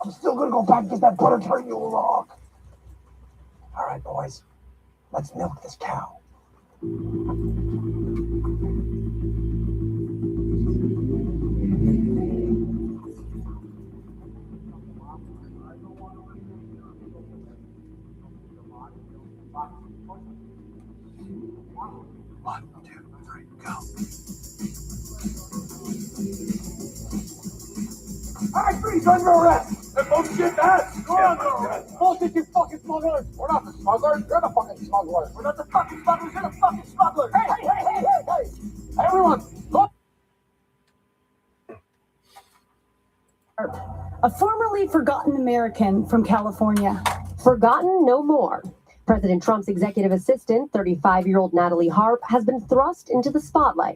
S6: I'm still gonna go back and get that butter turn you log. All right, boys. Let's milk this cow. One, two, three, go. All right, freeze under arrest. They're both shit ass. Go on, arrest. Bullshit, you fucking smugglers. We're not the smugglers. You're the fucking smugglers. We're not the fucking smugglers. You're the fucking smugglers. Hey, everyone, go.
S5: A formerly forgotten American from California.
S9: Forgotten no more. President Trump's executive assistant, 35-year-old Natalie Harp, has been thrust into the spotlight.